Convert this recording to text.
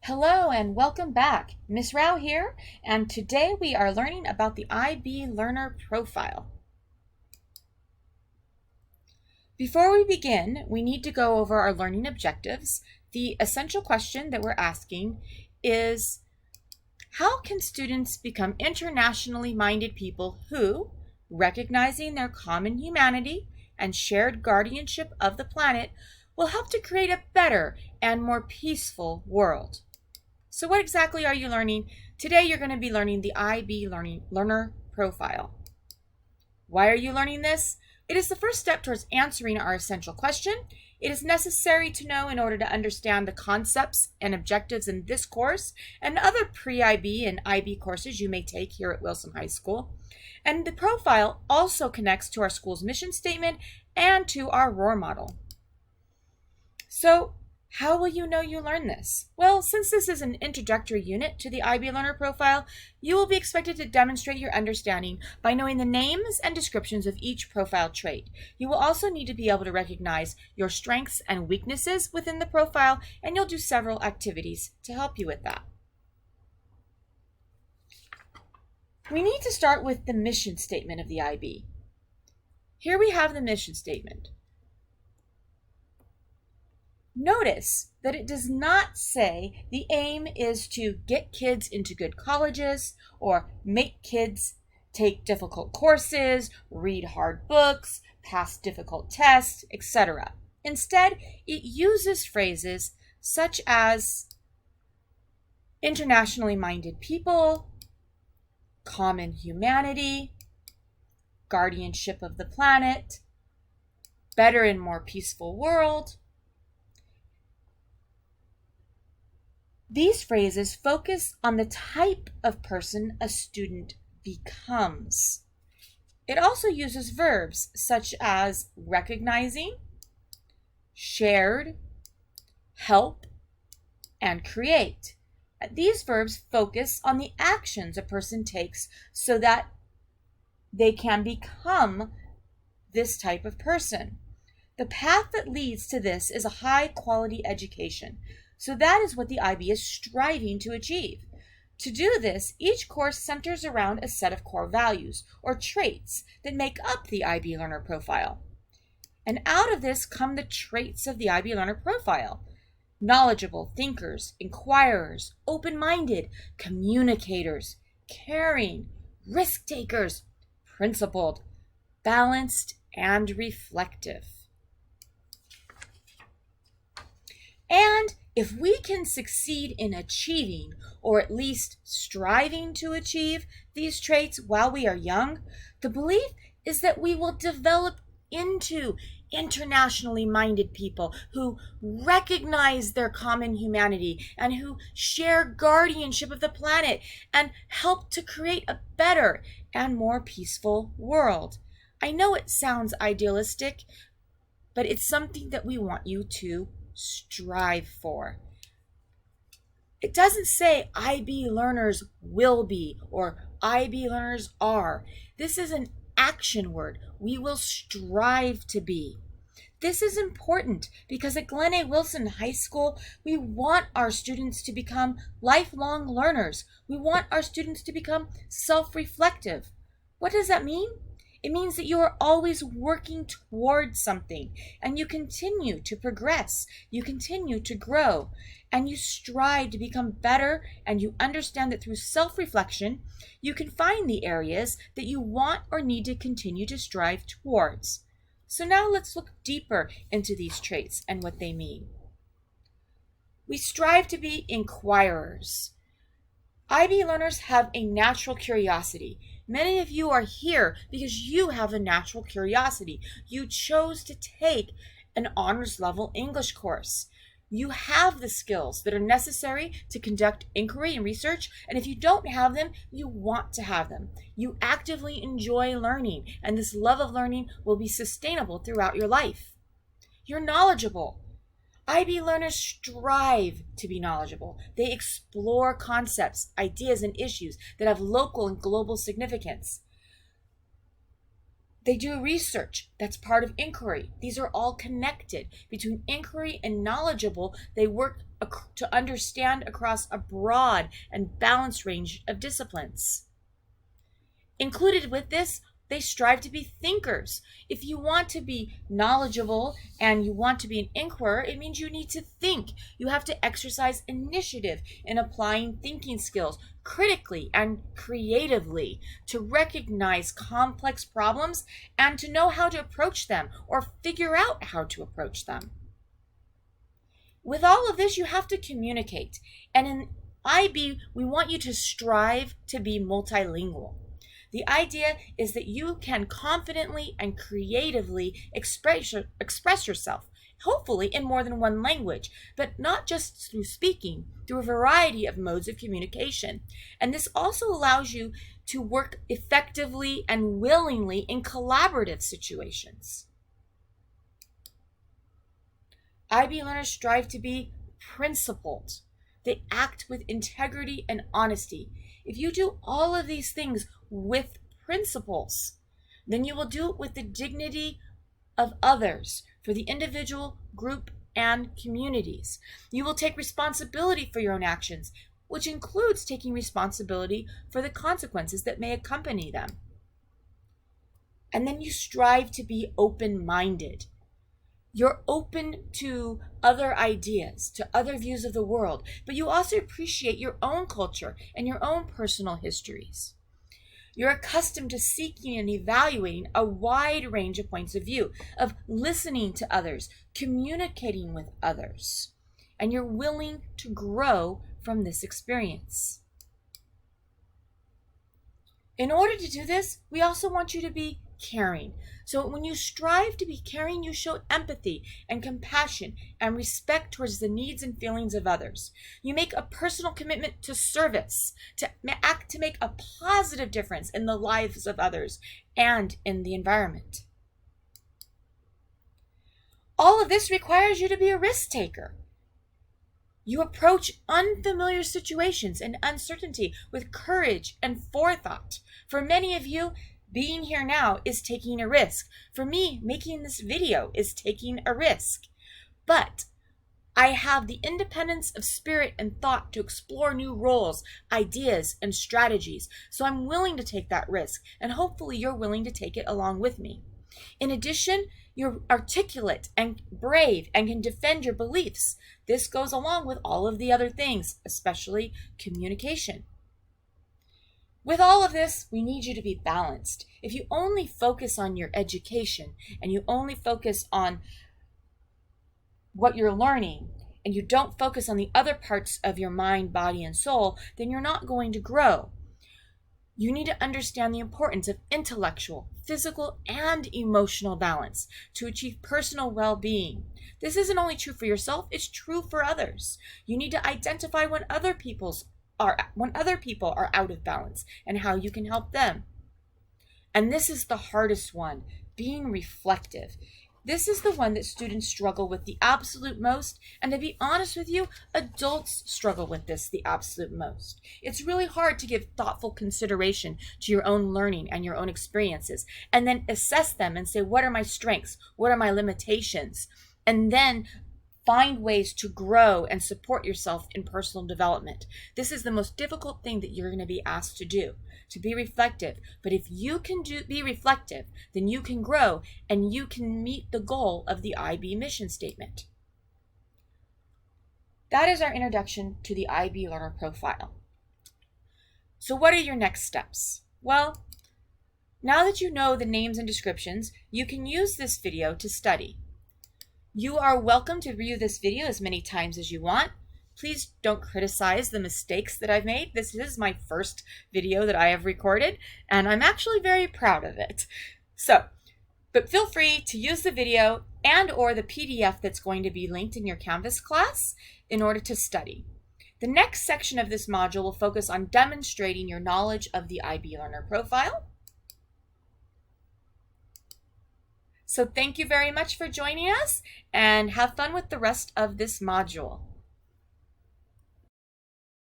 Hello and welcome back. Miss Rao here, and today we are learning about the IB Learner Profile. Before we begin, we need to go over our learning objectives. The essential question that we're asking is, how can students become internationally minded people who, recognizing their common humanity and shared guardianship of the planet, will help to create a better and more peaceful world? So what exactly are you learning? Today you're going to be learning the IB Learner Profile. Why are you learning this? It is the first step towards answering our essential question. It is necessary to know in order to understand the concepts and objectives in this course and other pre-IB and IB courses you may take here at Wilson High School. And the profile also connects to our school's mission statement and to our ROAR model. So, how will you know you learned this? Well, since this is an introductory unit to the IB Learner Profile, you will be expected to demonstrate your understanding by knowing the names and descriptions of each profile trait. You will also need to be able to recognize your strengths and weaknesses within the profile, and you'll do several activities to help you with that. We need to start with the mission statement of the IB. Here we have the mission statement. Notice that it does not say the aim is to get kids into good colleges or make kids take difficult courses, read hard books, pass difficult tests, etc. Instead, it uses phrases such as internationally minded people, common humanity, guardianship of the planet, better and more peaceful world. These phrases focus on the type of person a student becomes. It also uses verbs such as recognizing, shared, help, and create. These verbs focus on the actions a person takes so that they can become this type of person. The path that leads to this is a high-quality education. So that is what the IB is striving to achieve. To do this, each course centers around a set of core values or traits that make up the IB Learner Profile. And out of this come the traits of the IB Learner Profile: knowledgeable thinkers, inquirers, open-minded, communicators, caring, risk takers, principled, balanced, and reflective. And if we can succeed in achieving, or at least striving to achieve, these traits while we are young, the belief is that we will develop into internationally minded people who recognize their common humanity and who share guardianship of the planet and help to create a better and more peaceful world. I know it sounds idealistic, but it's something that we want you to strive for. It doesn't say IB learners will be or IB learners are. This is an action word. We will strive to be. This is important because at Glen A. Wilson High School, we want our students to become lifelong learners. We want our students to become self-reflective. What does that mean? It means that you are always working towards something and you continue to progress, you continue to grow, and you strive to become better, and you understand that through self-reflection, you can find the areas that you want or need to continue to strive towards. So now let's look deeper into these traits and what they mean. We strive to be inquirers. IB learners have a natural curiosity. Many of you are here because you have a natural curiosity. You chose to take an honors level English course. You have the skills that are necessary to conduct inquiry and research, and if you don't have them, you want to have them. You actively enjoy learning, and this love of learning will be sustainable throughout your life. You're knowledgeable. IB learners strive to be knowledgeable. They explore concepts, ideas, and issues that have local and global significance. They do research. That's part of inquiry. These are all connected. Between inquiry and knowledgeable, they work to understand across a broad and balanced range of disciplines. Included with this, they strive to be thinkers. If you want to be knowledgeable and you want to be an inquirer, it means you need to think. You have to exercise initiative in applying thinking skills critically and creatively to recognize complex problems and to know how to approach them or figure out how to approach them. With all of this, you have to communicate. And in IB, we want you to strive to be multilingual. The idea is that you can confidently and creatively express yourself, hopefully in more than one language, but not just through speaking, through a variety of modes of communication. And this also allows you to work effectively and willingly in collaborative situations. IB learners strive to be principled. They act with integrity and honesty. If you do all of these things with principles, then you will do it with the dignity of others for the individual, group, and communities. You will take responsibility for your own actions, which includes taking responsibility for the consequences that may accompany them. And then you strive to be open-minded. You're open to other ideas, to other views of the world, but you also appreciate your own culture and your own personal histories. You're accustomed to seeking and evaluating a wide range of points of view, of listening to others, communicating with others, and you're willing to grow from this experience. In order to do this, we also want you to be caring. So when you strive to be caring, you show empathy and compassion and respect towards the needs and feelings of others. You make a personal commitment to service, to make a positive difference in the lives of others and in the environment. All of this requires you to be a risk taker. You approach unfamiliar situations and uncertainty with courage and forethought. For many of you, being here now is taking a risk. For me, making this video is taking a risk. But I have the independence of spirit and thought to explore new roles, ideas, and strategies. So I'm willing to take that risk, and hopefully you're willing to take it along with me. In addition, you're articulate and brave and can defend your beliefs. This goes along with all of the other things, especially communication. With all of this, we need you to be balanced. If you only focus on your education and you only focus on what you're learning and you don't focus on the other parts of your mind, body, and soul, then you're not going to grow. You need to understand the importance of intellectual, physical, and emotional balance to achieve personal well-being. This isn't only true for yourself, it's true for others. You need to identify when other people are out of balance and how you can help them. And this is the hardest one, being reflective. This is the one that students struggle with the absolute most, and to be honest with you, adults struggle with this the absolute most. It's really hard to give thoughtful consideration to your own learning and your own experiences, and then assess them and say, what are my strengths? What are my limitations? And then find ways to grow and support yourself in personal development. This is the most difficult thing that you're going to be asked to do, to be reflective. But if you can be reflective, then you can grow and you can meet the goal of the IB mission statement. That is our introduction to the IB learner profile. So what are your next steps? Well, now that you know the names and descriptions, you can use this video to study. You are welcome to view this video as many times as you want. Please don't criticize the mistakes that I've made. This is my first video that I have recorded, and I'm actually very proud of it. But feel free to use the video and or the PDF that's going to be linked in your Canvas class in order to study. The next section of this module will focus on demonstrating your knowledge of the IB learner profile. So thank you very much for joining us, and have fun with the rest of this module.